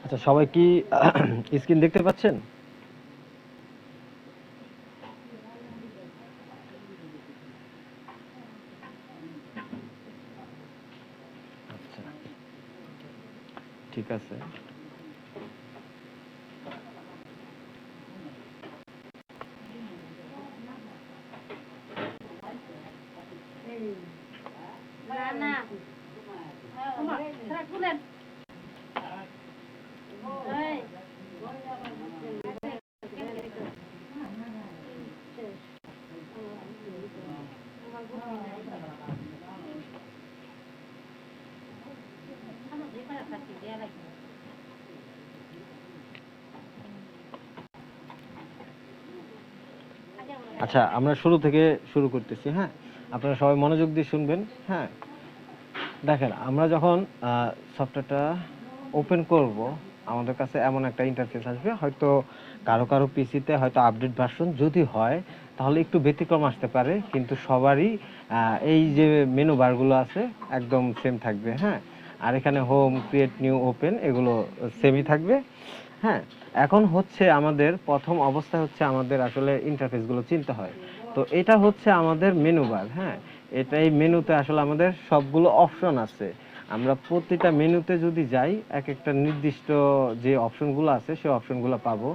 আচ্ছা, সবাই কি স্ক্রিন দেখতে পাচ্ছেন? আচ্ছা, ঠিক আছে। আচ্ছা, আমরা শুরু থেকে শুরু করতেছি। হ্যাঁ, আপনারা সবাই মনোযোগ দিয়ে শুনবেন। হ্যাঁ, দেখেন, আমরা যখন সফটওয়্যারটা ওপেন করব, আমাদের কাছে এমন একটা ইন্টারফেস আসবে। হয়তো কারো কারো পিসিতে হয়তো আপডেট ভার্সন যদি হয়, তাহলে একটু ব্যতিক্রম আসতে পারে, কিন্তু সবারই এই যে মেনু বারগুলো আছে একদম সেম থাকবে। হ্যাঁ, আর এখানে হোম, ক্রিয়েট নিউ, ওপেন এগুলো সেমই থাকবে। হ্যাঁ, এখন হচ্ছে আমাদের প্রথম অবস্থা হচ্ছে আমাদের আসলে ইন্টারফেসগুলো চিনতে হয়। তো এটা হচ্ছে আমাদের মেনু বার। হ্যাঁ, এই মেনুতে আসলে আমাদের সবগুলো অপশন আছে। আমরা প্রতিটা মেনুতে যদি যাই, এক একটা নির্দিষ্ট যে অপশনগুলো আছে সেই অপশনগুলো পাবো।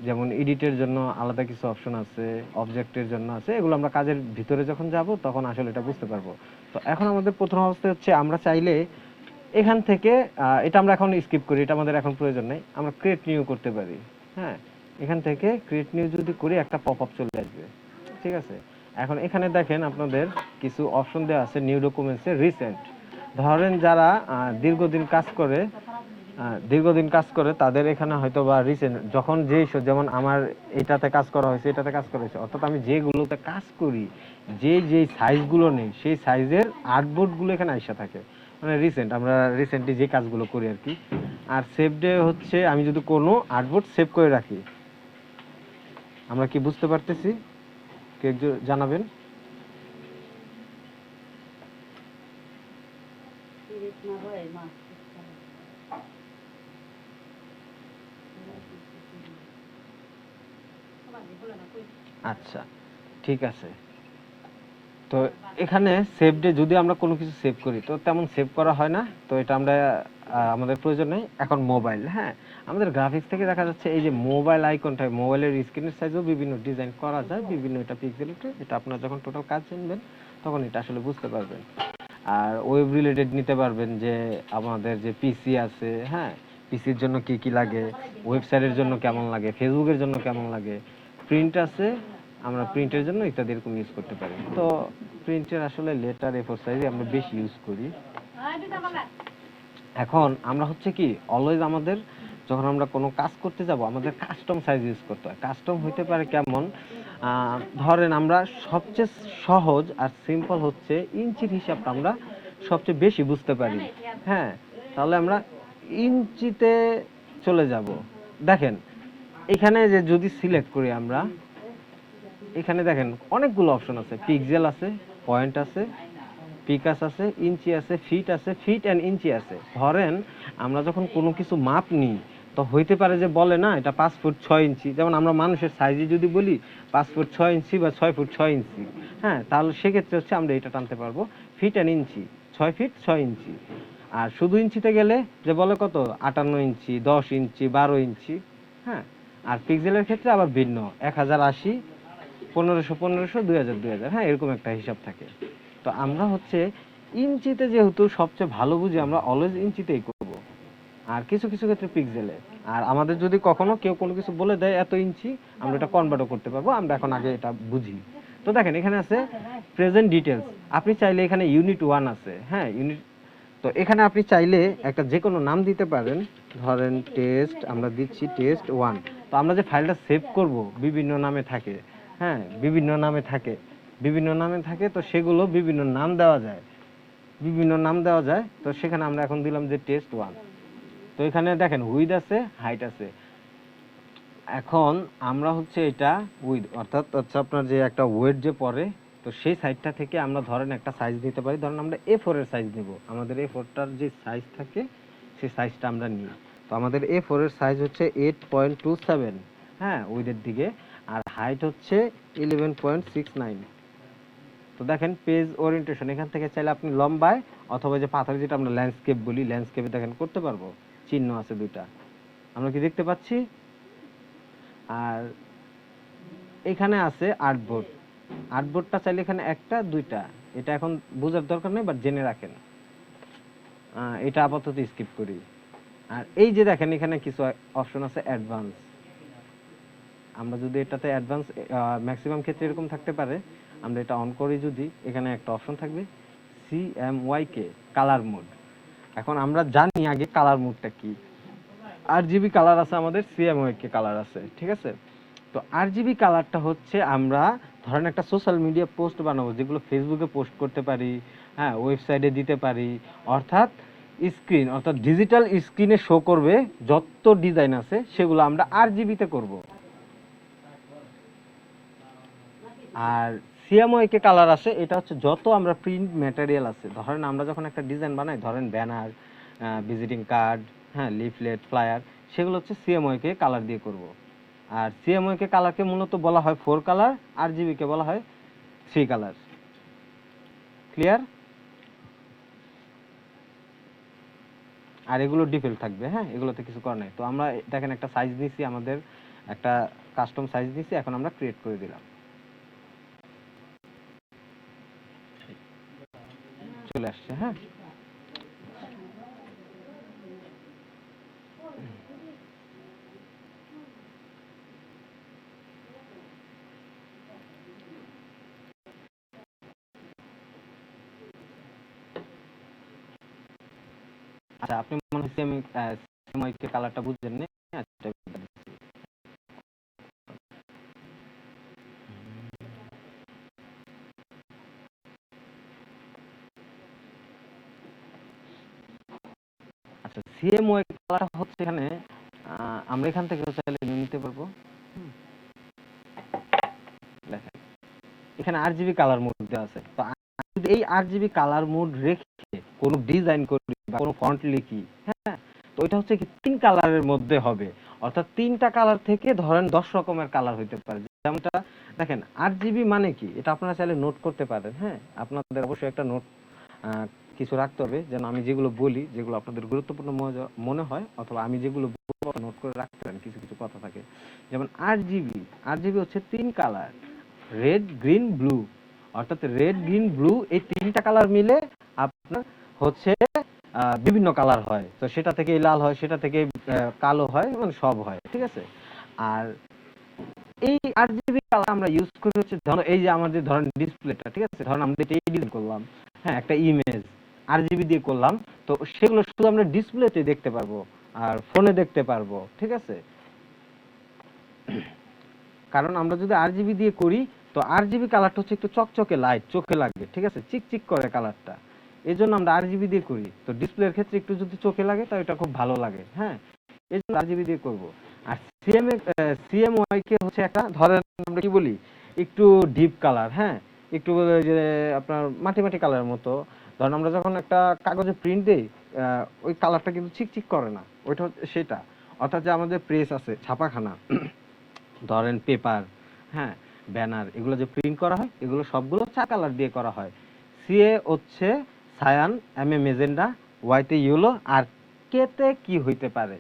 যেমন এডিটের জন্য আলাদা কিছু অপশন আছে, অবজেক্টের জন্য আছে। এগুলো আমরা কাজের ভিতরে যখন যাব তখন আসলে এটা বুঝতে পারবো। তো এখন আমাদের প্রথম অবস্থা হচ্ছে আমরা চাইলে এখান থেকে এটা আমরা এখন স্কিপ করি, এটা আমাদের এখন প্রয়োজন নেই। আমরা ক্রিয়েট নিউ করতে পারি। হ্যাঁ, এখান থেকে ক্রিয়েট নিউ যদি করি একটা পপ আপ চলে আসবে। ঠিক আছে, এখন এখানে দেখেন আপনাদের কিছু অপশন দেওয়া আছে নিউ ডকুমেন্টসে রিসেন্ট। ধরেন যারা দীর্ঘদিন কাজ করে তাদের এখানে হয়তো বা রিসেন্ট যখন যেমন আমার এটাতে কাজ করা হয়েছে, এটাতে কাজ করা হয়েছে, অর্থাৎ আমি যেগুলোতে কাজ করি, যে সাইজগুলো নেই সেই সাইজের আর্টবোর্ডগুলো এখানে আইসা থাকে। মানে রিসেন্ট, আমরা রিসেন্টলি যে কাজগুলো করি আর কি। আর সেভ ডে হচ্ছে আমি যদি কোনো আর্টবোর্ড সেভ করে রাখি। আমরা কি বুঝতে পারতেছি? কেউ একটু জানাবেন। আচ্ছা, ঠিক আছে। তো এখানে সেভ ডে যদি আমরা কোনো কিছু সেভ করি তো তেমন সেভ করা হয় না, তো এটা আমরা আমাদের প্রয়োজন নেই। এখন মোবাইল, হ্যাঁ, আমাদের গ্রাফিক্স থেকে দেখা যাচ্ছে এই যে মোবাইল আইকনটা, মোবাইলের স্ক্রিনের সাইজও বিভিন্ন ডিজাইন করা যায়, বিভিন্ন এটা পিক্সেলেটে। এটা আপনারা যখন টোটাল কাজ জানবেন তখন এটা আসলে বুঝতে পারবেন। আর ওয়েব রিলেটেড নিতে পারবেন, যে আমাদের যে পিসি আছে, হ্যাঁ, পিসির জন্য কি কি লাগে, ওয়েবসাইটের জন্য কেমন লাগে, ফেসবুকের জন্য কেমন লাগে, প্রিন্ট আছে, আমরা প্রিন্টের জন্য ইত্যাদি এরকম ইউজ করতে পারি। তো প্রিন্টের আসলে লেটার A4 সাইজে আমরা বেশি ইউজ করি। এখন আমরা হচ্ছে কি অলওয়েজ আমাদের যখন আমরা কোনো কাজ করতে যাব আমাদের কাস্টম সাইজ ইউজ করতে হয়। কাস্টম হইতে পারে কেমন, ধরেন আমরা সবচেয়ে সহজ আর সিম্পল হচ্ছে ইঞ্চির হিসাবটা আমরা সবচেয়ে বেশি বুঝতে পারি। হ্যাঁ, তাহলে আমরা ইঞ্চিতে চলে যাব। দেখেন, এখানে যে যদি সিলেক্ট করি আমরা, এখানে দেখেন অনেকগুলো অপশন আছে, পিক্সেল আছে, পয়েন্ট আছে, পিকাস আছে, ইঞ্চি আছে, ফিট আছে, ফিট অ্যান্ড ইঞ্চি আছে। ধরেন আমরা যখন কোনো কিছু মাপ নিই তো হইতে পারে যে বলে না এটা 5 ফুট 6 ইঞ্চি, যেমন আমরা মানুষের সাইজে যদি বলি 5 ফুট 6 ইঞ্চি বা 6 ফুট 6 ইঞ্চি, হ্যাঁ, তাহলে সেক্ষেত্রে হচ্ছে আমরা এটা টানতে পারবো ফিট অ্যান্ড ইঞ্চি, 6 ফিট 6 ইঞ্চি। আর শুধু ইঞ্চিতে গেলে যে বলে কত 58 ইঞ্চি, 10 ইঞ্চি, 12 ইঞ্চি। হ্যাঁ, আর পিক্সেলের ক্ষেত্রে আবার ভিন্ন, 1080, 1500 2000 হ্যাঁ, এরকম একটা হিসাব থাকে। তো আমরা হচ্ছে ইঞ্চিতে যেহেতু সবচেয়ে ভালো বুঝি, আমরা অলওয়েজ ইঞ্চিতেই করব। আর কিছু কিছু ক্ষেত্রে পিক্সেলে। আর আমাদের যদি কখনো কেউ কোনো কিছু বলে দেয় এত ইঞ্চি, আমরা এটা কনভার্টও করতে পারবো, আমরা এখন আগে এটা বুঝি। তো দেখেন এখানে আছে প্রেজেন্ট ডিটেলস। আপনি চাইলে এখানে ইউনিট 1 আছে, হ্যাঁ, তো এখানে আপনি চাইলে একটা যে কোনো নাম দিতে পারেন। ধরেন টেস্ট, আমরা দিচ্ছি টেস্ট 1। তো আমরা যে ফাইলটা সেভ করব বিভিন্ন নামে থাকে। হ্যাঁ, বিভিন্ন নামে থাকে, তো সেগুলো বিভিন্ন নাম দেওয়া যায়। তো সেখানে আমরা এখন দিলাম যে টেস্ট 1। তো এখানে দেখেন উইড আছে, হাইট আছে। এখন আমরা হচ্ছে এটা উইড অর্থাৎ হচ্ছে আপনার যে একটা ওয়েট যে পড়ে, তো সেই সাইজটা থেকে আমরা ধরেন একটা সাইজ নিতে পারি। ধরেন আমরা A4 এর সাইজ নেব, আমাদের A4টার যে সাইজ থাকে সেই সাইজটা আমরা নিই। তো আমাদের A4 এর সাইজ হচ্ছে 8.27, হ্যাঁ, উইডের দিকে, আর হাইট হচ্ছে 11.69। তো দেখেন পেজ ওরিয়েন্টেশন, এখান থেকে চাইলে আপনি লম্বায় অথবা যে পাথরে যেটা আমরা ল্যান্ডস্কেপ বলি, ল্যান্ডস্কেপে দেখেন করতে পারবো। চিহ্ন আছে দুইটা, আমরা কি দেখতে পাচ্ছি? আর এখানে আছে আর্টবোর্ড। আর্টবোর্ডটা চাইলে এখানে একটা দুইটা, এটা এখন বোঝার দরকার নেই, বাট জেনে রাখেন। এটা আপাতত স্কিপ করি। আর এই যে দেখেন এখানে কিছু অপশন আছে অ্যাডভান্স। আমরা যদি এটাতে অ্যাডভান্স, ম্যাক্সিমাম ক্ষেত্রে এরকম থাকতে পারে, আমরা এটা অন করি যদি, এখানে একটা অপশন থাকবে CMYK, কালার মোড। এখন আমরা জানি আগে কালার মোডটা কি। RGB কালার আছে আমাদের, CMYK কালার আছে, ঠিক আছে? তো RGB কালারটা হচ্ছে আমরা ধরেন একটা সোশ্যাল মিডিয়া পোস্ট বানাবো, যেগুলো ফেসবুকে পোস্ট করতে পারি, হ্যাঁ, ওয়েবসাইটে দিতে পারি, অর্থাৎ স্ক্রিন, অর্থাৎ ডিজিটাল স্ক্রিনে শো করবে যত ডিজাইন আছে সেগুলো আমরা RGB তে করব। আর CMYK কালার আছে, এটা হচ্ছে যত আমরা প্রিন্ট ম্যাটেরিয়াল আছে, ধরেন আমরা যখন একটা ডিজাইন বানাই, ধরেন ব্যানার, ভিজিটিং কার্ড, হ্যাঁ, লিফলেট, ফ্লায়ার, সেগুলো হচ্ছে CMYK কালার দিয়ে করব। আর CMYK কালারকে মূলত বলা হয় 4 কালার, RGB কে বলা হয় 3 কালার। ক্লিয়ার? আর এগুলো ডিফল্ট থাকবে, হ্যাঁ, এগুলোতে কিছু করার নাই। তো আমরা দেখেন একটা সাইজ দিয়েছি, আমাদের একটা কাস্টম সাইজ দিয়েছি, এখন আমরা ক্রিয়েট করে দিলাম, চলে আসছে, হ্যাঁ। আচ্ছা, আপনি মনে হয় CMYK কালারটা বুঝছেন না? আচ্ছা, আচ্ছা, CMYK কালার হচ্ছে এখানে, আমরা এখান থেকে চাইলে নিতে পারবো। দেখেন এখানে RGB কালার মোড দেওয়া আছে। তো যদি এই RGB কালার মোড রেখে কোনো ডিজাইন করি বা কোনো ফন্ট লিখি, হ্যাঁ, তো এটা হচ্ছে কি 3 কালারের মধ্যে হবে, অর্থাৎ 3টা কালার থেকে ধরেন 10 রকমের কালার হইতে পারে। যেমনটা দেখেন RGB মানে কি, এটা আপনারা চাইলে নোট করতে পারেন, হ্যাঁ, আপনাদের অবশ্যই একটা নোট কিছু রাখতে হবে, যেন আমি যেগুলো বলি, যেগুলো আপনাদের গুরুত্বপূর্ণ মনে হয়, অথবা আমি যেগুলো নোট করে রাখতে পারেন, কিছু কিছু কথা থাকে। যেমন RGB হচ্ছে 3 কালার, রেড, গ্রিন, ব্লু, অর্থাৎ রেড, গ্রিন, ব্লু, এই 3টা কালার মিলে আপনার হচ্ছে বিভিন্ন কালার হয়। তো সেটা থেকে লাল হয়, সেটা থেকে কালো হয়, মানে সব হয়, ঠিক আছে? আর এই RGB কালার আমরা ইউজ করি হচ্ছে, ধরো এই যে আমাদের ধরেন ডিসপ্লেটা, ঠিক আছে, ধরেন আমরা এটা ডিজাইন করলাম, হ্যাঁ, একটা ইমেজ RGB দিয়ে করলাম, তো সেগুলো শুধু আমরা ডিসপ্লেতে দেখতে পারবো আর ফোনে দেখতে পারবো, ঠিক আছে? কারণ আমরা যদি RGB দিয়ে করি, তো RGB কালারটা হচ্ছে একটু চকচকে লাইট, চোখে লাগে, ঠিক আছে, চিকচিক করে কালারটা, এই জন্য আমরা RGB দিয়ে করি। তো ডিসপ্লের ক্ষেত্রে একটু যদি চোখে লাগে, তাহলে এটা খুব ভালো লাগে, হ্যাঁ, এই জন্য RGB দিয়ে করব। আর CMYK হচ্ছে একটা, ধরেন আমরা কি বলি, একটু ডিপ কালার, হ্যাঁ, একটু যে আপনার মাটি মাটি কালারের মতো। ধরেন আমরা যখন একটা কাগজে প্রিন্ট দেই, ওই কালারটা কিন্তু চিকচিক করে না, ওইটা হচ্ছে সেটা। অর্থাৎ যে আমাদের প্রেস আছে, ছাপাখানা, ধরেন পেপার, হ্যাঁ, ব্যানার, এগুলো যে প্রিন্ট করা হয়, এগুলো সবগুলো 4 কালার দিয়ে করা হয়। CA হচ্ছে সায়ান, M এ মেজেন্ডা, Y তে ইয়েলো, আর K তে কি হইতে পারে?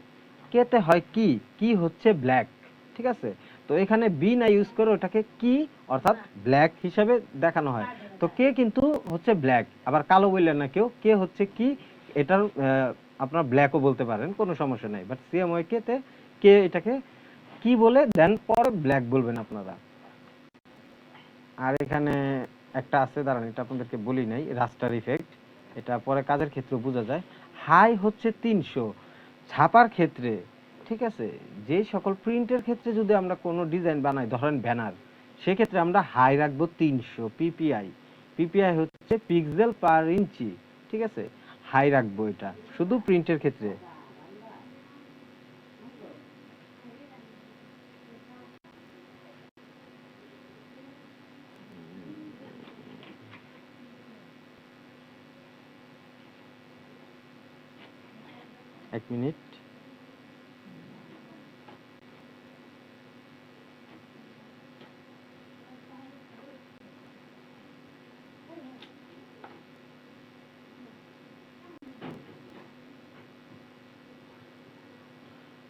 K তে হয় কি, কি হচ্ছে ব্ল্যাক, ঠিক আছে? তো এখানে বি না ইউজ করে ওটাকে কি, অর্থাৎ ব্ল্যাক হিসাবে দেখানো হয়। তো কে কিন্তু হচ্ছে ব্ল্যাক, আবার কালো বললেন না কেউ, কে হচ্ছে কি, এটার আপনার ব্ল্যাকও বলতে পারেন, কোনো সমস্যা নাই, বাট CMYK তে কে এটাকে কি বলে দেন, পরে ব্ল্যাক বলবেন আপনারা। আর এখানে একটা আছে, দাঁড়ান, এটা আপনাদেরকে বলি নাই, রাস্টার ইফেক্ট, এটা পরে কাজের ক্ষেত্রে বোঝা যায়। হাই হচ্ছে 300 ছাপার ক্ষেত্রে, ঠিক আছে? যে সকল প্রিন্টের ক্ষেত্রে যদি আমরা কোনো ডিজাইন বানাই, ধরেন ব্যানার, সেক্ষেত্রে আমরা হাই রাখবো 300 পিপিআই। পিপিআই হচ্ছে পিক্সেল পার ইঞ্চি, ঠিক আছে? হাই রাখবো এটা শুধু প্রিন্টের ক্ষেত্রে। এক মিনিট।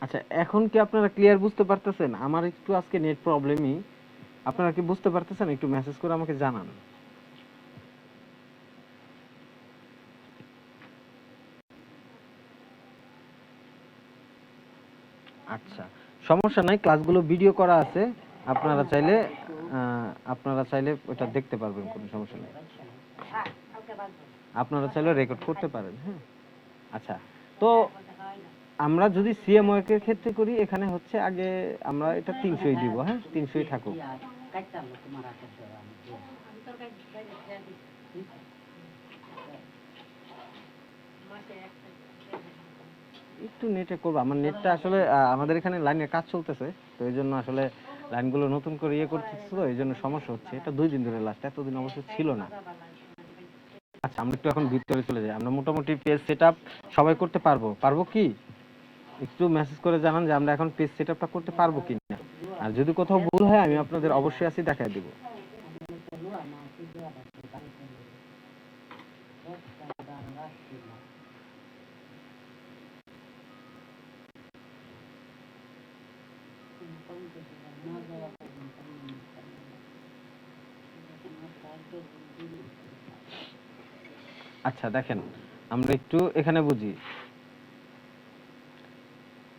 আচ্ছা, এখন কি আপনারা ক্লিয়ার বুঝতে পারতেছেন? আমার একটু আজকে নেট প্রবলেমই। আপনারা কি বুঝতে পারতেছেন? একটু মেসেজ করে আমাকে জানান। আচ্ছা, সমস্যা নাই, ক্লাসগুলো ভিডিও করা আছে। আপনারা চাইলে ওটা দেখতে পারবেন, কোনো সমস্যা নেই। আপনারা চাইলে রেকর্ড করতে পারেন। হ্যাঁ, আচ্ছা। তো আমরা যদি সিএম ওয়ার্কের ক্ষেত্রে করি, এখানে হচ্ছে আগে আমরা এটা 300ই দিব। হ্যাঁ, 300ই থাকুক। একটু নেটে করবো, আমার নেটটা আসলে আমাদের এখানে লাইনের কাজ চলতেছে, তো এই জন্য আসলে লাইনগুলো নতুন করে ইয়ে করতেছে, তো এই জন্য সমস্যা হচ্ছে। এটা 2 দিন ধরে, লাস্ট এতদিন অবশ্য ছিল না। আচ্ছা, আমরা একটু এখন ভিতরে চলে যাই। আমরা মোটামুটি পেজ সেটআপ সবাই করতে পারবো? পারবো কি? একটু মেসেজ করে জানান যে আমরা এখন পেজ সেটআপটা করতে পারবো কিনা। আর যদি কোথাও ভুল হয় আমি আপনাদের অবশ্যই আসি দেখায় দিব। আচ্ছা দেখেন, আমরা একটু এখানে বুঝি।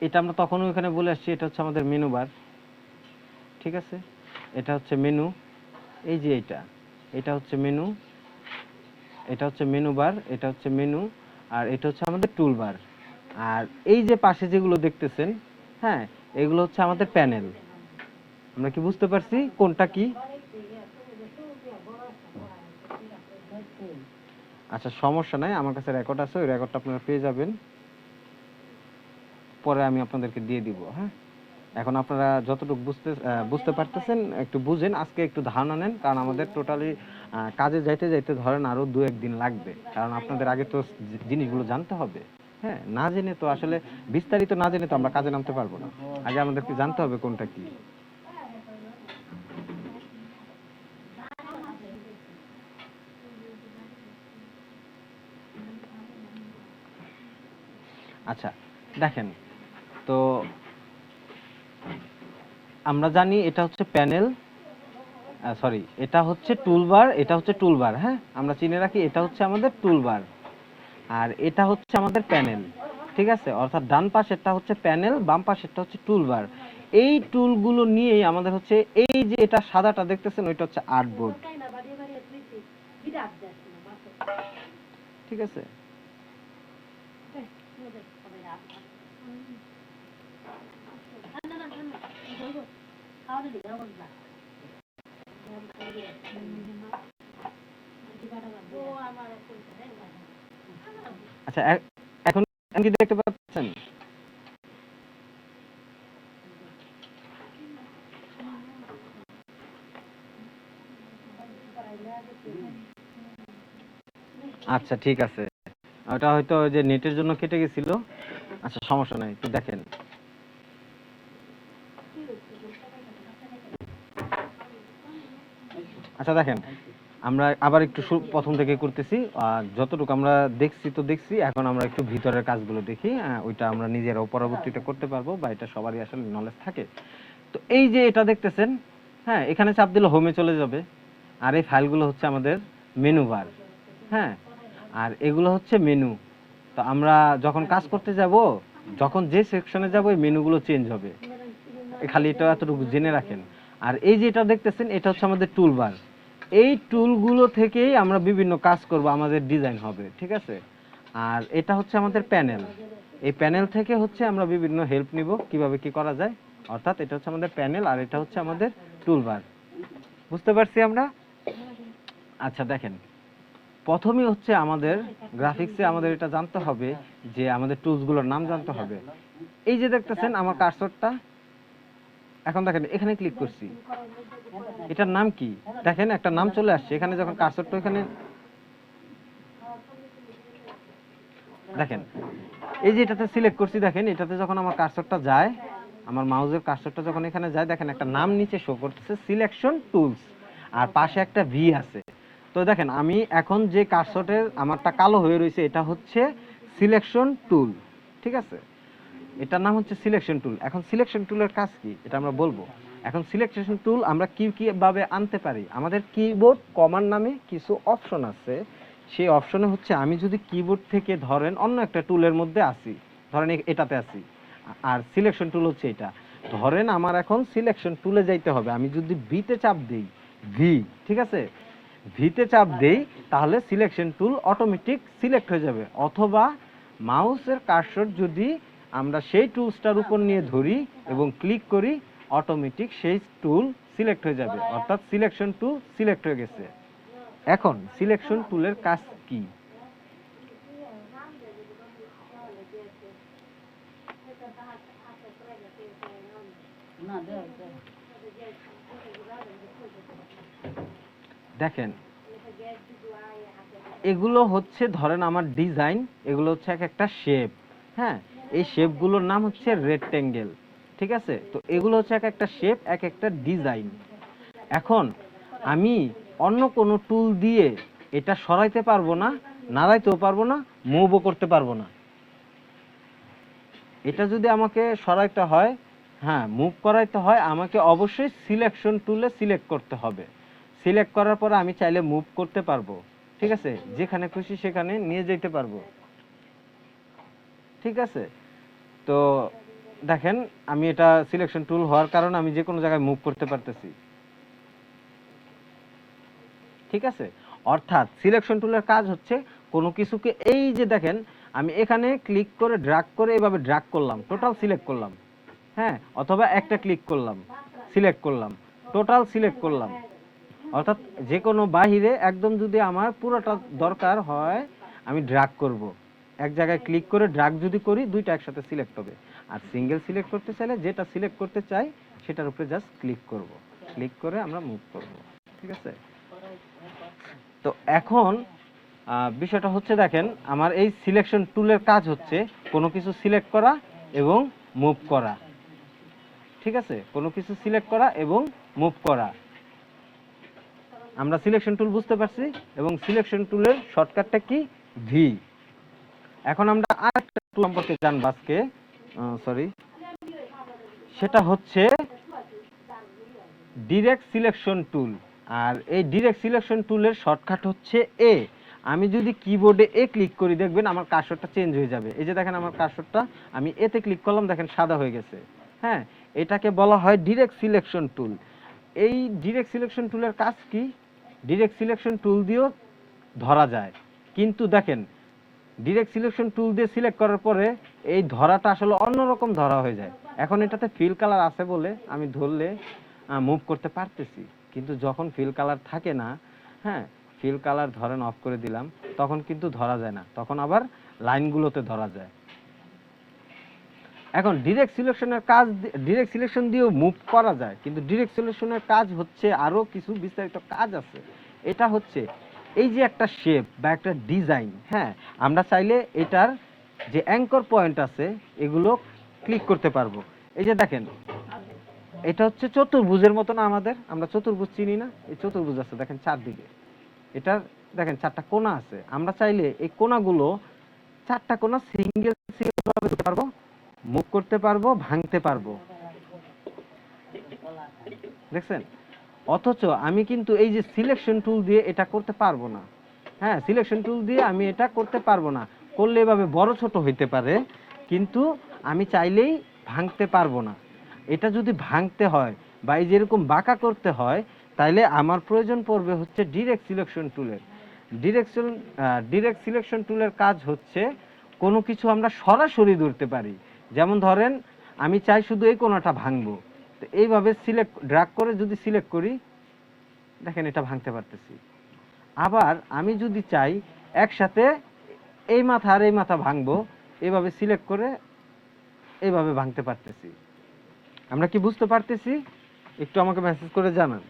এটা আমরা তখনও এখানে বলে আসছি, এটা হচ্ছে আমাদের মেনু বার। ঠিক আছে, এটা হচ্ছে মেনু। এই যে এটা হচ্ছে মেনু, এটা হচ্ছে মেনু বার, এটা হচ্ছে মেনু, আর এটা হচ্ছে আমাদের টুল বার। আর এই যে পাশে যেগুলো দেখতেছেন, হ্যাঁ, এগুলো হচ্ছে আমাদের প্যানেল। আমরা কি বুঝতে পারছি কোনটা কি? আচ্ছা, সমস্যা নাই, আমার কাছে রেকর্ড আছে, ওই রেকর্ডটা আপনারা পেয়ে যাবেন, পরে আমি আপনাদেরকে দিয়ে দিব। হ্যাঁ, এখন আপনারা যতটুকু বুঝতে পারতেছেন একটু বুঝেন, আজকে একটু ধারণা নেন, কারণ আমাদের টোটালি কাজে যাইতে যাইতে ধরেন আরো 2-1 দিন লাগবে, কারণ আপনাদের আগে তো জিনিসগুলো জানতে হবে। হ্যাঁ, না জেনে তো আসলে, বিস্তারিত না জেনে তো আমরা কাজে নামতে পারবো না। আগে আমাদেরকে জানতে হবে কোনটা কি। আচ্ছা দেখেন, তো আমরা জানি এটা হচ্ছে প্যানেল, সরি, এটা হচ্ছে টুলবার, এটা হচ্ছে টুলবার। হ্যাঁ, আমরা চিনে রাখি, এটা হচ্ছে আমাদের টুলবার, আর এটা হচ্ছে আমাদের প্যানেল। ঠিক আছে, অর্থাৎ ডান পাশেরটা হচ্ছে প্যানেল, বাম পাশেরটা হচ্ছে টুলবার। এই টুলগুলো নিয়েই আমাদের হচ্ছে, এই যে এটা সাদাটা দেখতেছেন, ওইটা হচ্ছে আর্টবোর্ড। ঠিক আছে, আচ্ছা, এখন কি দেখতে পাচ্ছেন? আচ্ছা ঠিক আছে, ওটা হয়তো ওই যে নেটের জন্য কেটে গেছিল। আচ্ছা, সমস্যা নাই, একটু দেখেন। আচ্ছা দেখেন, আমরা আবার একটু প্রথম থেকে করতেছি। যতটুকু আমরা দেখছি, এখন আমরা একটু ভিতরের কাজগুলো দেখি। ওইটা আমরা নিজেরাও পরবর্তীতে করতে পারবো, বা এটা সবারই আসলে নলেজ থাকে। তো এই যে এটা দেখতেছেন, হ্যাঁ, এখানে চাপ দিলে হোমে চলে যাবে। আর এই ফাইলগুলো হচ্ছে আমাদের মেনু বার। হ্যাঁ, আর এগুলো হচ্ছে মেনু। তো আমরা যখন কাজ করতে যাব, যখন যে সেকশনে যাব, এই মেনুগুলো চেঞ্জ হবে। খালি এটা এতটুকু জেনে রাখেন। আর এই যে এটা দেখতেছেন, এটা হচ্ছে আমাদের টুলবার। এই টুলগুলো থেকেই আমরা বিভিন্ন কাজ করব, আমাদের ডিজাইন হবে। ঠিক আছে, আর এটা হচ্ছে আমাদের প্যানেল। এই প্যানেল থেকে হচ্ছে আমরা বিভিন্ন হেল্প নিব, কিভাবে কি করা যায়। অর্থাৎ এটা হচ্ছে আমাদের প্যানেল, আর এটা হচ্ছে আমাদের টুলবার। বুঝতে পারছি আমরা? আচ্ছা দেখেন, প্রথমেই হচ্ছে আমাদের গ্রাফিক্সে আমাদের এটা জানতে হবে যে আমাদের টুলসগুলোর নাম জানতে হবে। এই যে দেখতেছেন আমার কার্সরটা, এখন দেখেন এখানে ক্লিক করছি, এটার নাম কি? দেখেন একটা নাম চলে আসছে এখানে, যখন কার্সরটা এখানে দেখেন, এই যে এটাতে সিলেক্ট করছি, দেখেন এটাতে যখন আমার কার্সরটা যায়, আমার মাউসের কার্সরটা যখন এখানে যায়, দেখেন একটা নাম নিচে শো করতেছে, সিলেকশন টুলস, আর পাশে একটা ভি আছে। তো দেখেন আমি এখন যে কার্সরের আমারটা কালো হয়ে রয়েছে, এটা হচ্ছে সিলেকশন টুল। ঠিক আছে, এটার নাম হচ্ছে সিলেকশন টুল। এখন সিলেকশন টুলের কাজ কি এটা আমরা বলবো। এখন সিলেকশন টুল আমরা কিভাবে আনতে পারি, আমাদের কিবোর্ড কমান্ড নামে কিছু অপশন আছে। সেই অপশনে হচ্ছে আমি যদি কিবোর্ড থেকে ধরেন অন্য একটা টুলের মধ্যে আসি, ধরেন এটাতে আসি, আর সিলেকশন টুল হচ্ছে এটা। ধরেন আমার এখন সিলেকশন টুলে যাইতে হবে, আমি যদি ভিতে চাপ দিই, ভি, ঠিক আছে, ভিতে চাপ দেই, তাহলে সিলেকশন টুল অটোমেটিক সিলেক্ট হয়ে যাবে। অথবা মাউসের কার্সর যদি আমরা সেই টুলসটার উপর নিয়ে ধরি এবং ক্লিক করি, অটোমেটিক সেই টুল সিলেক্ট হয়ে যাবে, অর্থাৎ সিলেকশন টুল সিলেক্ট হয়ে গেছে। এখন সিলেকশন টুলের কাজ কি? দেখেন, এগুলো হচ্ছে ধরেন আমার ডিজাইন, এগুলো হচ্ছে এক একটা শেপ। হ্যাঁ, এই শেপগুলোর নাম হচ্ছে রেক্টেঙ্গেল, ঠিক আছে। তো এগুলো হচ্ছে এক একটা শেপ, এক একটা ডিজাইন। এখন আমি অন্য কোনো টুল দিয়ে এটা সরাইতে পারবো না, নাড়াইতেও পারবো না, মুভও করতে পারবো না। এটা যদি আমাকে সরাইতে হয়, হ্যাঁ মুভ করাইতে হয়, আমাকে অবশ্যই সিলেকশন টুলে সিলেক্ট করতে হবে। সিলেক্ট করার পরে আমি চাইলে মুভ করতে পারবো, ঠিক আছে, যেখানে খুশি সেখানে নিয়ে যেতে পারবো, ঠিক আছে। তো দেখেন, আমি এটা সিলেকশন টুল হওয়ার কারণে আমি যে কোনো জায়গায় মুভ করতে পারতেছি, ঠিক আছে। অর্থাৎ সিলেকশন টুলের কাজ হচ্ছে কোনো কিছুকে, এই যে দেখেন আমি এখানে ক্লিক করে ড্র্যাগ করে এভাবে ড্র্যাগ করলাম, টোটাল সিলেক্ট করলাম, হ্যাঁ, অথবা একটা ক্লিক করলাম, সিলেক্ট করলাম, টোটাল সিলেক্ট করলাম। অর্থাৎ যে কোনো বাহিরে একদম যদি আমার পুরোটা দরকার হয়, আমি ড্র্যাগ করব, এক জায়গায় ক্লিক করে ড্র্যাগ যদি করি, দুইটা একসাথে সিলেক্ট হবে। আর সিঙ্গেল সিলেক্ট করতে চাইলে যেটা সিলেক্ট করতে চাই সেটার উপরে জাস্ট ক্লিক করব, ক্লিক করে আমরা মুভ করব, ঠিক আছে। তো এখন বিষয়টা হচ্ছে, দেখেন আমার এই সিলেকশন টুলের কাজ হচ্ছে কোনো কিছু সিলেক্ট করা এবং মুভ করা, ঠিক আছে, কোনো কিছু সিলেক্ট করা এবং মুভ করা। আমরা সিলেকশন টুল বুঝতে পারছি, এবং সিলেকশন টুলের শর্টকাটটা কি? ভি। এখন আমরা আরেকটা টুল সম্পর্কে জানব আজকে, সেটা হচ্ছে ডিরেক্ট সিলেকশন টুল। আর এই ডিরেক্ট সিলেকশন টুলের শর্টকাট হচ্ছে এ। আমি যদি কিবোর্ডে এ ক্লিক করি, দেখবেন আমার কার্সরটা চেঞ্জ হয়ে যাবে। এই যে দেখেন আমার কার্সরটা, আমি এতে ক্লিক করলাম, দেখেন সাদা হয়ে গেছে। হ্যাঁ, এটাকে বলা হয় ডিরেক্ট সিলেকশন টুল। এই ডিরেক্ট সিলেকশন টুলের কাজ কি? ডিরেক্ট সিলেকশন টুল দিয়েও ধরা যায়, কিন্তু দেখেন ডিরেক্ট সিলেকশন টুল দিয়ে সিলেক্ট করার পরে এই ধরাটা আসলে অন্যরকম ধরা হয়ে যায়। এখন এটাতে ফিল কালার আছে বলে আমি ধরলে মুভ করতে পারতেছি, কিন্তু যখন ফিল কালার থাকে না, হ্যাঁ, ফিল কালার ধরেন অফ করে দিলাম, তখন কিন্তু ধরা যায় না, তখন আবার লাইনগুলোতে ধরা যায়। এখন ডিরেক্ট সিলেকশনের কাজ, ডিরেক্ট সিলেকশন দিয়েও মুভ করা যায়, কিন্তু ডিরেক্ট সিলেকশনের কাজ হচ্ছে আরো কিছু বিস্তারিত কাজ আছে। এটা হচ্ছে এই যে একটা শেপ বা একটা ডিজাইন, হ্যাঁ, আমরা চাইলে এটার যে অ্যাঙ্কর পয়েন্ট আছে এগুলো ক্লিক করতে পারবো। এই যে দেখেন, এটা হচ্ছে চতুর্ভুজের মতো না, আমরা চতুর্ভুজ চিনি না, এই চতুর্ভুজ আছে দেখেন চারদিকে, এটার দেখেন চারটা কোণা আছে। আমরা চাইলে এই কোণাগুলো, চারটা কোণা সিঙ্গেল সিঙ্গেল ভাবে করতে পারবো, মুভ করতে পারবো, ভাঙতে পারবো, দেখছেন। অথচ আমি কিন্তু এই যে সিলেকশন টুল দিয়ে এটা করতে পারবো না। হ্যাঁ, সিলেকশন টুল দিয়ে আমি এটা করতে পারবো না, করলে এভাবে বড় ছোট হইতে পারে, কিন্তু আমি চাইলেই ভাঙতে পারবো না। এটা যদি ভাঙতে হয় বা এই যেরকম বাঁকা করতে হয়, তাইলে আমার প্রয়োজন পড়বে হচ্ছে ডিরেক্ট সিলেকশন টুলের। ডিরেক্ট সিলেকশন টুলের কাজ হচ্ছে কোনো কিছু আমরা সরাসরি ধরতে পারি। যেমন ধরেন আমি চাই শুধু এই কোণাটা ভাঙবো, তো এইভাবে সিলেক্ট ড্র্যাগ করে যদি সিলেক্ট করি, দেখেন এটা ভাঙতে পারতেছি। আবার আমি যদি চাই একসাথে এই মাথা আর এই মাথা ভাঙবো, এইভাবে সিলেক্ট করে এইভাবে ভাঙতে পারতেছি। আমরা কি বুঝতে পারতেছি? একটু আমাকে মেসেজ করে জানান।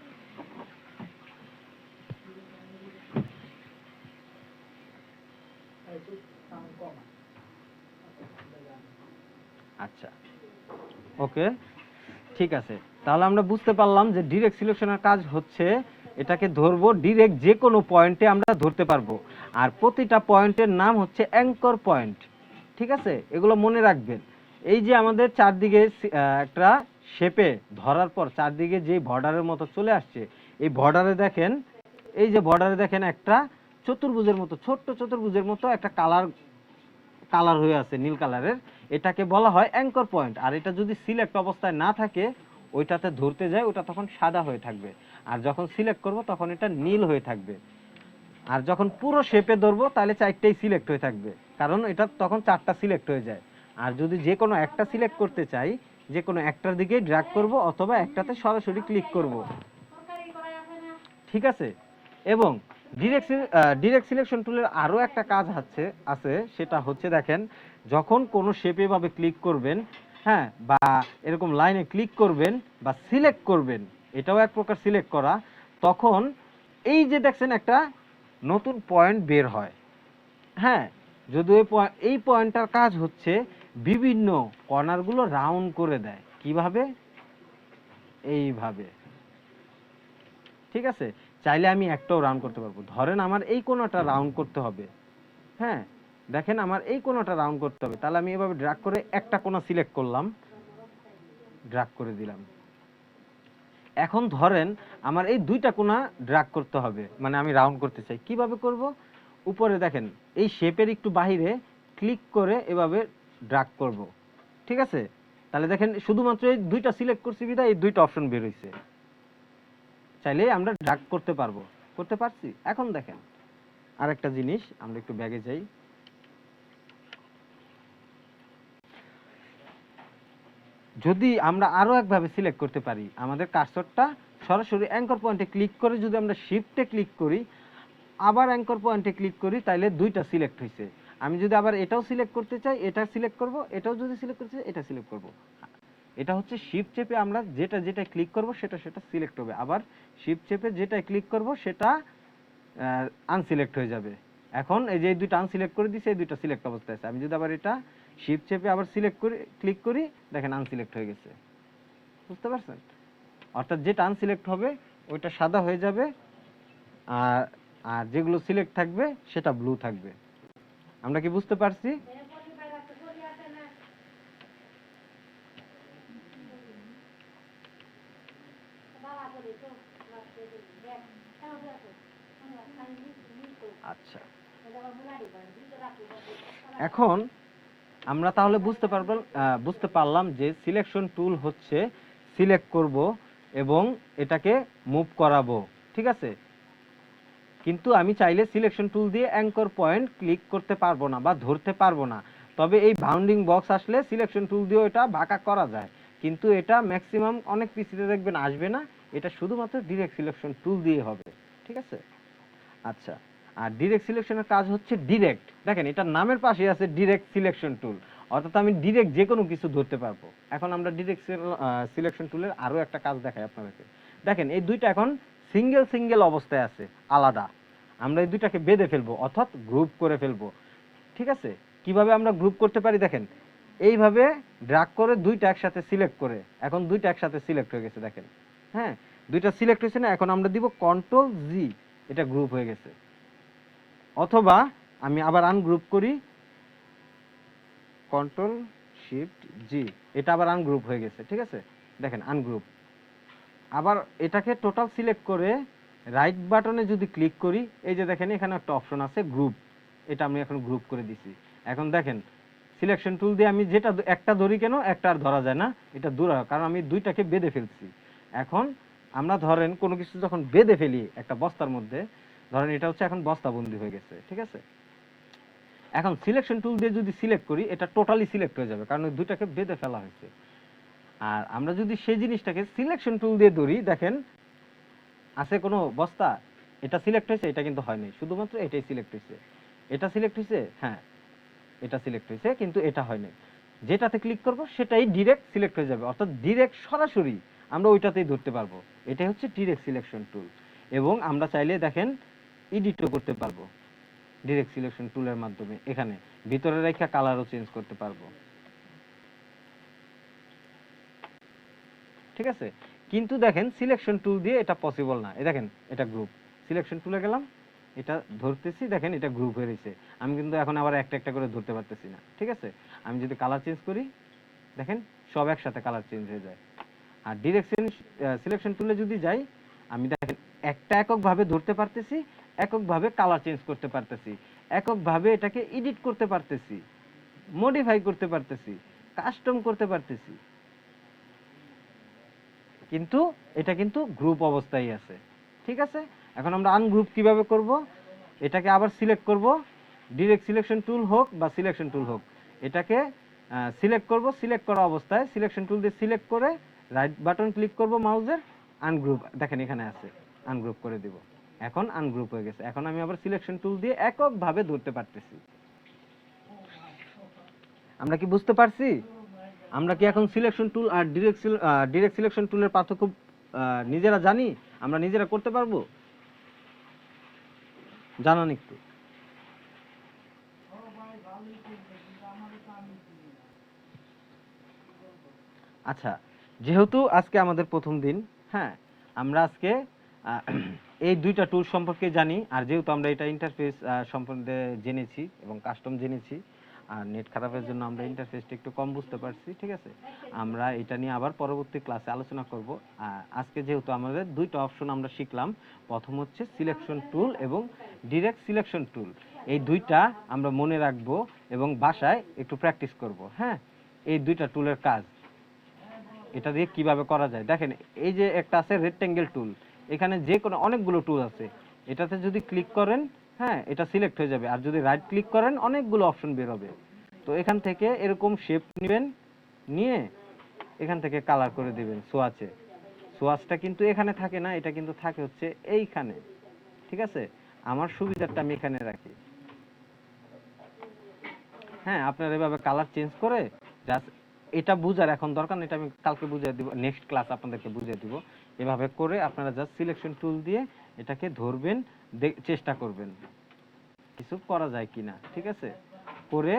আচ্ছা, ওকে, ঠিক আছে। তাহলে আমরা বুঝতে পারলাম যে ডিরেক্ট সিলেকশনের কাজ হচ্ছে এটাকে ধরবো, ডিরেক্ট যে কোনো পয়েন্টে আমরা ধরতে পারবো। আর প্রতিটা পয়েন্টের নাম হচ্ছে অ্যাঙ্কর পয়েন্ট, ঠিক আছে, এগুলো মনে রাখবেন। এই যে আমাদের চারদিকে একটা শেপে ধরার পর চারদিকে যে বর্ডারের মতো চলে আসছে, এই বর্ডারে দেখেন, এই যে বর্ডারে দেখেন একটা চতুর্ভুজের মতো, ছোট্ট চতুর্ভুজের মতো একটা কালার কালার হয়ে আছে নীল কালারের, এটাকে বলা হয় অ্যাঙ্কর পয়েন্ট। আর এটা যদি সিলেক্ট অবস্থায় না থাকে, ওইটাতে ধরতে যায়, ওটা তখন সাদা হয়ে থাকবে। আর যখন সিলেক্ট করব তখন এটা নীল হয়ে থাকবে। আর যখন পুরো শেপে ধরবো তাহলে চারটেই সিলেক্ট হয়ে থাকবে, কারণ এটা তখন চারটা সিলেক্ট হয়ে যায়। আর যদি যে কোনো একটা সিলেক্ট করতে চাই, যে কোনো একটার দিকে ড্র্যাগ করব অথবা একটাতে সরাসরি ক্লিক করব, ঠিক আছে। এবং ডিরেক্ট সিলেকশন টুলের আরও একটা কাজ আছে, সেটা হচ্ছে দেখেন, যখন কোনো শেপে ভাবে ক্লিক করবেন, হ্যাঁ, বা এরকম লাইনে ক্লিক করবেন বা সিলেক্ট করবেন, এটাও এক প্রকার সিলেক্ট করা, তখন এই যে দেখছেন একটা নতুন পয়েন্ট বের হয়। হ্যাঁ, যদি এই পয়েন্টটার কাজ হচ্ছে বিভিন্ন কর্নারগুলো রাউন্ড করে দেয়। কিভাবে? এইভাবে, ঠিক আছে। চাইলে আমি একটাও রাউন্ড করতে পারবো। ধরেন আমার এই কোণাটা রাউন্ড করতে হবে, হ্যাঁ, দেখেন আমার এই কোণাটা রাউন্ড করতে হবে, তাহলে আমি এভাবে ড্র্যাগ করে একটা কোণা সিলেক্ট করলাম, ড্র্যাগ করে দিলাম। এখন ধরেন আমার এই দুইটা কোণা ড্র্যাগ করতে হবে, মানে আমি রাউন্ড করতে চাই, কিভাবে করব? উপরে দেখেন এই শেপের একটু বাহিরে ক্লিক করে এভাবে ড্র্যাগ করব, ঠিক আছে। তাহলে দেখেন শুধুমাত্র এই দুইটা সিলেক্ট করছি বিধায় এই দুইটা অপশন বের হইছে। চাইলে আমরা ড্র্যাগ করতে পারবো, করতে পারছি। এখন দেখেন আরেকটা জিনিস, আমরা একটু ব্যাগে যাই। যদি আমরা আরো একভাবে সিলেক্ট করতে পারি, আমাদের কার্সরটা সরাসরি অ্যাঙ্কর পয়েন্টে ক্লিক করে যদি আমরা শিফটে ক্লিক করি, আবার অ্যাঙ্কর পয়েন্টে ক্লিক করি, তাইলে দুইটা সিলেক্ট হয়েছে। আমি যদি আবার এটাও সিলেক্ট করতে চাই, এটা সিলেক্ট করব, এটাও যদি সিলেক্ট করতে চাই, এটা সিলেক্ট করব। এটা হচ্ছে শিফট চেপে আমরা যেটা ক্লিক করব সেটা সিলেক্ট হবে, আবার শিফট চেপে যেটা ক্লিক করব সেটা আনসিলেক্ট হয়ে যাবে। এখন এই যে এই দুইটা আনসিলেক্ট করে দিয়েছে, এই দুইটা সিলেক্ট অবস্থায় আছে। আমি যদি আবার এটা শিফট চেপে আবার সিলেক্ট করি, ক্লিক করি, দেখেন আনসিলেক্ট হয়ে গেছে। বুঝতে পারছেন? অর্থাৎ যেটা আনসিলেক্ট হবে ওইটা সাদা হয়ে যাবে, আর আর যেগুলো সিলেক্ট থাকবে সেটা ব্লু থাকবে। আমরা কি বুঝতে পারছি? আচ্ছা, এখন আমরা তাহলে বুঝতে পারলাম যে সিলেকশন টুল হচ্ছে সিলেক্ট করব এবং এটাকে মুভ করাবো, ঠিক আছে। কিন্তু আমি চাইলে সিলেকশন টুল দিয়ে অ্যাঙ্কর পয়েন্ট ক্লিক করতে পারবো না বা ধরতে পারবো না। তবে এই বাউন্ডিং বক্স আসলে সিলেকশন টুল দিয়ে এটা বাঁকা করা যায়, কিন্তু এটা ম্যাক্সিমাম অনেক পিসিতে দেখবেন আসবে না। এটা শুধুমাত্র ডিরেক্ট সিলেকশন টুল দিয়ে হবে, ঠিক আছে। আচ্ছা, আর ডিরেক্ট সিলেকশনের কাজ হচ্ছে ডিরেক্ট, দেখেন এটার নামের পাশে আছে ডিরেক্ট সিলেকশন টুল, অর্থাৎ আমি ডিরেক্ট যে কোনো কিছু ধরতে পারবো। এখন আমরা ডিরেক্ট সিলেকশন টুলের আরো একটা কাজ দেখাই আপনাদেরকে। দেখেন এই দুইটা এখন সিঙ্গেল অবস্থায় আছে, আলাদা। আমরা এই দুইটাকে বেঁধে ফেলবো, অর্থাৎ গ্রুপ করে ফেলবো, ঠিক আছে। কিভাবে আমরা গ্রুপ করতে পারি? দেখেন এইভাবে ড্র্যাগ করে দুইটা একসাথে সিলেক্ট করে, এখন দুইটা একসাথে সিলেক্ট হয়ে গেছে, দেখেন। হ্যাঁ, দুইটা সিলেক্ট হয়েছে না? এখন আমরা দিব কন্ট্রোল জি, এটা গ্রুপ হয়ে গেছে। অথবা আমি আবার আনগ্রুপ করি, কন্ট্রোল শিফট জি, এটা আবার আনগ্রুপ হয়ে গেছে, ঠিক আছে। দেখেন আনগ্রুপ। আবার এটাকে টোটাল সিলেক্ট করে রাইট বাটনে যদি ক্লিক করি, এই যে দেখেন এখানে একটা অপশন আছে গ্রুপ, এটা আমি এখন গ্রুপ করে দিছি। এখন দেখেন সিলেকশন টুল দিয়ে আমি যেটা একটা ধরি, কেন একটা আর ধরা যায় না, এটা দূর হয়, কারণ আমি দুইটাকে বেঁধে ফেলছি। এখন আমরা ধরেন কোনো কিছু যখন বেঁধে ফেলি একটা বস্তার মধ্যে, ধরেন এটা হচ্ছে এখন বস্তাবন্দি হয়ে গেছে, ঠিক আছে। এখন সিলেকশন টুল দিয়ে যদি সিলেক্ট করি, এটা টোটালি সিলেক্ট হয়ে যাবে, কারণ ওই দুইটাকে বেঁধে ফেলা হয়েছে। আর আমরা যদি সেই জিনিসটাকে সিলেকশন টুল দিয়ে ধরি, দেখেন আছে কোনো বস্তা, এটা সিলেক্ট হয়েছে, এটা কিন্তু হয়নি, শুধুমাত্র এটাই সিলেক্ট হয়েছে। এটা সিলেক্ট হয়েছে, হ্যাঁ এটা সিলেক্ট হয়েছে, কিন্তু এটা হয়নি। যেটাতে ক্লিক করব সেটাই ডিরেক্ট সিলেক্ট হয়ে যাবে, অর্থাৎ ডিরেক্ট সরাসরি আমরা ওইটাতেই ধরতে পারবো। এটাই হচ্ছে ডিরেক্ট সিলেকশন টুল। এবং আমরা চাইলে দেখেন এডিটও করতে পারবো ডিরেক্ট সিলেকশন টুলের মাধ্যমে। এখানে ভিতরে রেখা কালারও চেঞ্জ করতে পারবো, ঠিক আছে। কিন্তু দেখেন সিলেকশন টুল দিয়ে এটা পসিবল না। এই দেখেন এটা গ্রুপ, সিলেকশন টুলে গেলাম, এটা ধরতেছি, দেখেন এটা গ্রুপ হয়ে রয়েছে। আমি কিন্তু এখন আবার একটা একটা করে ধরতে পারতেছি না, ঠিক আছে। আমি যদি কালার চেঞ্জ করি, দেখেন সব একসাথে কালার চেঞ্জ হয়ে যায়। আর ডিরেকশন সিলেকশন টুলে যদি যাই, আমি দেখেন একটা এককভাবে ধরতে পারতেছি, এককভাবে কালার চেঞ্জ করতে পারতেছি, এককভাবে এটাকে এডিট করতে পারতেছি, মডিফাই করতে পারতেছি, কাস্টম করতে পারতেছি। কিন্তু এটা কিন্তু গ্রুপ অবস্থায় আছে, ঠিক আছে। এখন আমরা আনগ্রুপ কিভাবে করব, এটাকে আবার সিলেক্ট করব, ডিরেক্ট সিলেকশন টুল হোক বা সিলেকশন টুল হোক, এটাকে সিলেক্ট করব, সিলেক্ট করা অবস্থায় সিলেকশন টুল দিয়ে সিলেক্ট করে রাইট বাটন ক্লিক করব মাউসের, আনগ্রুপ দেখেন এখানে আছে, আনগ্রুপ করে দিব। এখন আনগ্রুপ হয়ে গেছে। এখন আমি আবার সিলেকশন টুল দিয়ে এককভাবে ধরতে পারতেছি। আমরা কি বুঝতে পারছি? আমরা কি এখন সিলেকশন টুল আর ডিরেক্ট সিলেকশন টুলের পার্থক্য নিজেরা জানি? আমরা নিজেরা করতে পারবো? জানান একটু। আচ্ছা, যেহেতু আজকে আমাদের প্রথম দিন, হ্যাঁ, আমরা আজকে এই দুইটা টুল সম্পর্কে জানি। আর যেহেতু আমরা এটা ইন্টারফেস সম্পর্কে জেনেছি এবং কাস্টম জেনেছি, আর নেট খারাপের জন্য আমরা ইন্টারফেসটা একটু কম বুঝতে পারছি, ঠিক আছে। আমরা এটা নিয়ে আবার পরবর্তী ক্লাসে আলোচনা করব। আজকে যেহেতু আমাদের দুইটা অপশন আমরা শিখলাম, প্রথম হচ্ছে সিলেকশন টুল এবং ডিরেক্ট সিলেকশন টুল, এই দুইটা আমরা মনে রাখবো এবং বাসায় একটু প্র্যাকটিস করব। হ্যাঁ, এই দুইটা টুলের কাজ এটা দিয়ে কিভাবে করা যায়। দেখেন এই যে একটা আছে রেক্টেঙ্গেল টুল, এখানে যে কোনো অনেকগুলো টুল আছে, এটাতে যদি ক্লিক করেন, হ্যাঁ, এটা সিলেক্ট হয়ে যাবে। আর যদি রাইট ক্লিক করেন অনেকগুলো অপশন বের হবে। তো এখান থেকে এরকম শেপ নেবেন, নিয়ে এখান থেকে কালার করে দিবেন সোয়াচে। সোয়াচটা কিন্তু এখানে থাকে না, এটা কিন্তু থাকে হচ্ছে এইখানে, ঠিক আছে। আমার সুবিধাটা আমি এখানে রাখি। হ্যাঁ, আপনারা এভাবে কালার চেঞ্জ করে জাস্ট এটা বুঝার এখন দরকার নেই, এটা আমি কালকে বুঝিয়ে দিব, নেক্সট ক্লাস আপনাদেরকে বুঝিয়ে দিব। এভাবে করে আপনারা জাস্ট সিলেকশন টুল দিয়ে এটাকে ধরবেন, চেষ্টা করবেন কিছু করা যায় কিনা, ঠিক আছে। করে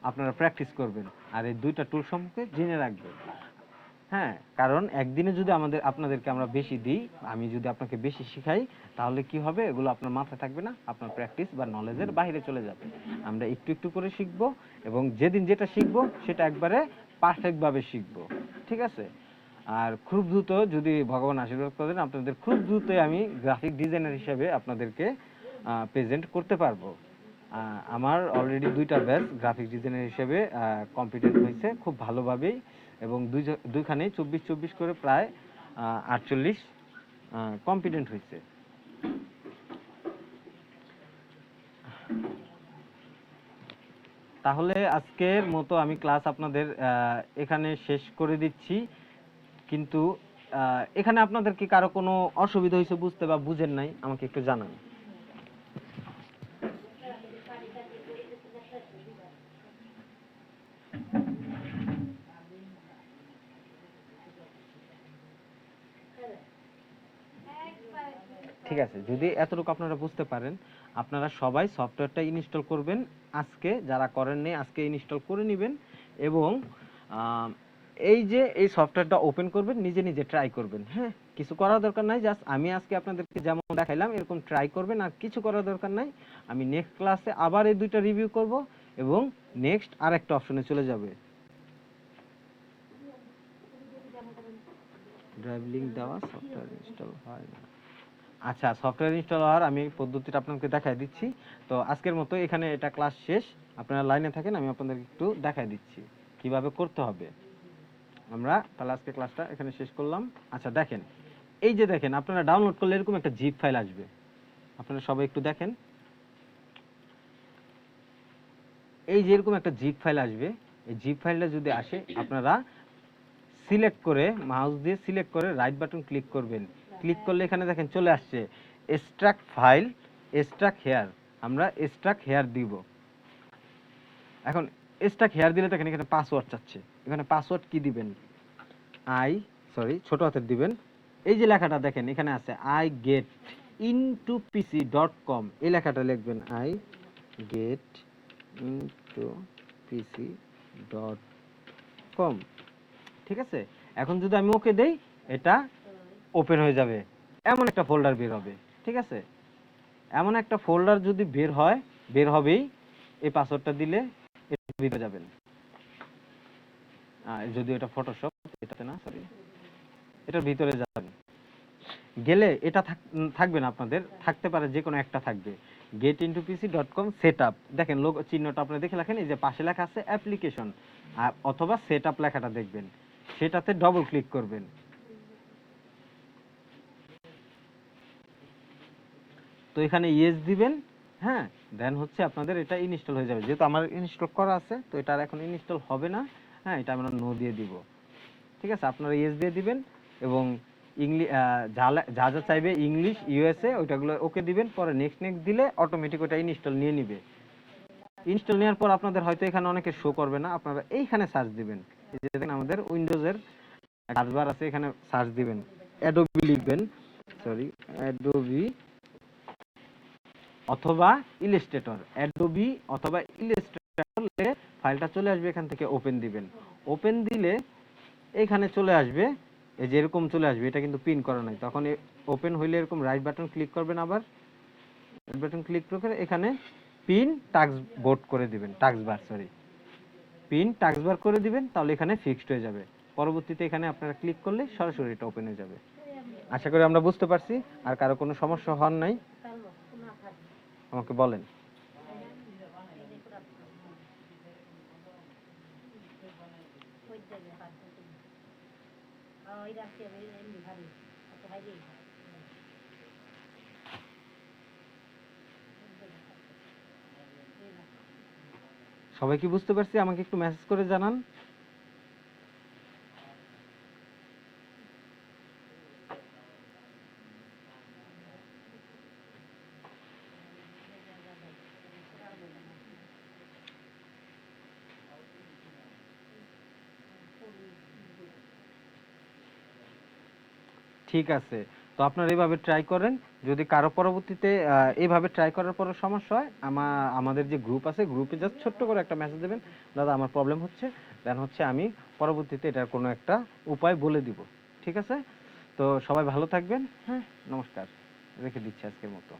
আপনারা প্র্যাকটিস করবেন আর এই দুইটা টুল সম্পর্কে জেনে রাখবেন। হ্যাঁ, কারণ একদিনে যদি আপনাদেরকে আমরা বেশি দিই, আমি যদি আপনাকে বেশি শিখাই, তাহলে কি হবে, এগুলো আপনার মাথায় থাকবে না, আপনার প্র্যাকটিস বা নলেজের বাইরে চলে যাবে। আমরা একটু একটু করে শিখবো এবং যেদিন যেটা শিখবো সেটা একবারে পারফেক্ট ভাবে শিখবো, ঠিক আছে। আর খুব দ্রুত যদি ভগবান আশীর্বাদ করেন, আপনাদের খুব দ্রুতই আমি গ্রাফিক ডিজাইনার হিসেবে আপনাদেরকে প্রেজেন্ট করতে পারবো। আমার অলরেডি দুইটা ব্যাচ গ্রাফিক ডিজাইনার হিসেবে কম্পিটেন্ট হয়েছে খুব ভালোভাবেই, এবং দুইখানে 24-24 করে প্রায় 48 কম্পিটেন্ট হয়েছে। তাহলে আজকের মতো আমি ক্লাস আপনাদের এখানে শেষ করে দিচ্ছি। কিন্তু এখানে আপনাদের কি কারো কোনো অসুবিধা হয়েছে বুঝতে বা বুঝেন নাই, আমাকে একটু জানান। ঠিক আছে, যদি এতটুকু আপনারা বুঝতে পারেন, আপনারা সবাই সফটওয়্যারটা ইনস্টল করবেন। আজকে যারা করেননি আজকে ইনস্টল করে নেবেন এবং এই যে এই সফটওয়্যারটা ওপেন করবেন, নিজে নিজে ট্রাই করবেন। হ্যাঁ, কিছু করার দরকার নাই, জাস্ট আমি আজকে আপনাদেরকে যেমন দেখাইলাম এরকম ট্রাই করবেন, আর কিছু করার দরকার নাই। আমি নেক্সট ক্লাসে আবার এই দুইটা রিভিউ করব এবং নেক্সট আরেকটা অপশনে চলে যাবে। ড্রাইভ লিংক দেওয়া সফটওয়্যার ইনস্টল হয় না। আচ্ছা, সফটওয়্যার ইনস্টল হওয়ার আমি পদ্ধতিটা আপনাকে দেখাই দিচ্ছি। তো আজকের মতো এখানে এটা ক্লাস শেষ। আপনারা লাইনে থাকেন, আমি আপনাদেরকে একটু দেখাই দিচ্ছি কিভাবে করতে হবে। আমরা তাহলে আজকে ক্লাসটা এখানে শেষ করলাম। আচ্ছা দেখেন, এই যে দেখেন আপনারা ডাউনলোড করলে এরকম একটা জিপ ফাইল আসবে। আপনারা সবাই একটু দেখেন, এই যে এরকম একটা জিপ ফাইল আসবে। এই জিপ ফাইলটা যদি আসে, আপনারা সিলেক্ট করে মাউস দিয়ে সিলেক্ট করে রাইট বাটন ক্লিক করবেন। ক্লিক করলে এখানে দেখেন চলে আসছে এক্সট্রাক্ট ফাইল, এক্সট্রাক্ট হেয়ার। আমরা এক্সট্রাক্ট হেয়ার দিব। এখন এক্সট্রাক্ট হেয়ার দিলে দেখেন এখানে পাসওয়ার্ড চাচ্ছে। এখানে পাসওয়ার্ড কি দিবেন? ছোট হাতের দিবেন। এই যে লেখাটা দেখেন এখানে আছে igetintopc.com, এই লেখাটা লিখবেন igetintopc.com, ঠিক আছে। এখন যদি আমি ওকে দেই, এটা ওপেন হয়ে যাবে, এমন একটা ফোল্ডার বের হবে, ঠিক আছে। এমন একটা ফোল্ডার যদি বের হয়, বের হবেই, এই পাসওয়ার্ডটা দিলে এটা ভিতরে যাবেন। যদিও এটা ফটোশপ, এটাতে না, সরি, এটার ভিতরে যাবেন, গেলে এটা থাকবে না, আপনাদের থাকতে পারে যে কোনো একটা থাকবে, getintopc.com setup, দেখেন লোগো চিহ্নটা আপনারা দেখে রাখেন, এই যে পাশে লেখা আছে অ্যাপ্লিকেশন অথবা সেটআপ লেখাটা দেখবেন, সেটাতে ডবল ক্লিক করবেন। তো এখানে ইয়েস দিবেন, হ্যাঁ, দেন হচ্ছে আপনাদের এটা ইনস্টল হয়ে যাবে। যেহেতু আমার ইনস্টল করা আছে, তো এটা আর এখন ইনস্টল হবে না, হ্যাঁ, এটা আমরা নো দিয়ে দিব। ঠিক আছে, আপনারা ইয়েস দিয়ে দিবেন এবং ইংলিশ যা যা চাইবে ইংলিশ ইউএসএ ওইটাগুলো ওকে দিবেন, পরে নেক্সট নেক্সট দিলে অটোমেটিক ওটা ইনস্টল নিয়ে নিবে। ইনস্টল নেওয়ার পর আপনাদের হয়তো এখানে অনেকে শো করবে না, আপনারা এইখানে সার্চ দিবেন, এই যে দেখেন আমাদের উইন্ডোজের সার্চ বার আছে, এখানে সার্চ দিবেন, অ্যাডোবি লিখবেন, সরি, অ্যাডোবি অথবা ইলাস্ট্রেটর, অ্যাডোবি অথবা ইলাস্ট্রেটর লিখে ফাইলটা চলে আসবে, এখান থেকে ওপেন দিবেন। ওপেন দিলে এখানে চলে আসবে, এই যে এরকম চলে আসবে, এটা কিন্তু পিন করা নাই, তখন ওপেন হইলে এরকম রাইট বাটন ক্লিক করবেন, আবার রাইট বাটন ক্লিক করে এখানে পিন টাস্ক বোর্ড করে দিবেন, টাস্ক বার, সরি, পিন টাস্ক বার করে দিবেন, তাহলে এখানে ফিক্সড হয়ে যাবে। পরবর্তীতে এখানে আপনারা ক্লিক করলে সরাসরি এটা ওপেন হয়ে যাবে। আশা করি আমরা বুঝতে পারছি, আর কারো কোনো সমস্যা হন নাই আমাকে বলেন। সবাই কি বুঝতে পারছি? আমাকে একটু মেসেজ করে জানান। ঠিক আছে, তো আপনারা এইভাবে ট্রাই করেন। যদি কারো পরবর্তীতে এইভাবে ট্রাই করার পর সমস্যা হয়, আমাদের যে গ্রুপ আছে, গ্রুপে জাস্ট ছোট্ট করে একটা মেসেজ দেবেন, দাদা আমার প্রবলেম হচ্ছে, দেন হচ্ছে আমি পরবর্তীতে এটার কোনো একটা উপায় বলে দিব। ঠিক আছে, তো সবাই ভালো থাকবেন, হ্যাঁ, নমস্কার, রেখে দিচ্ছি আজকের মতো।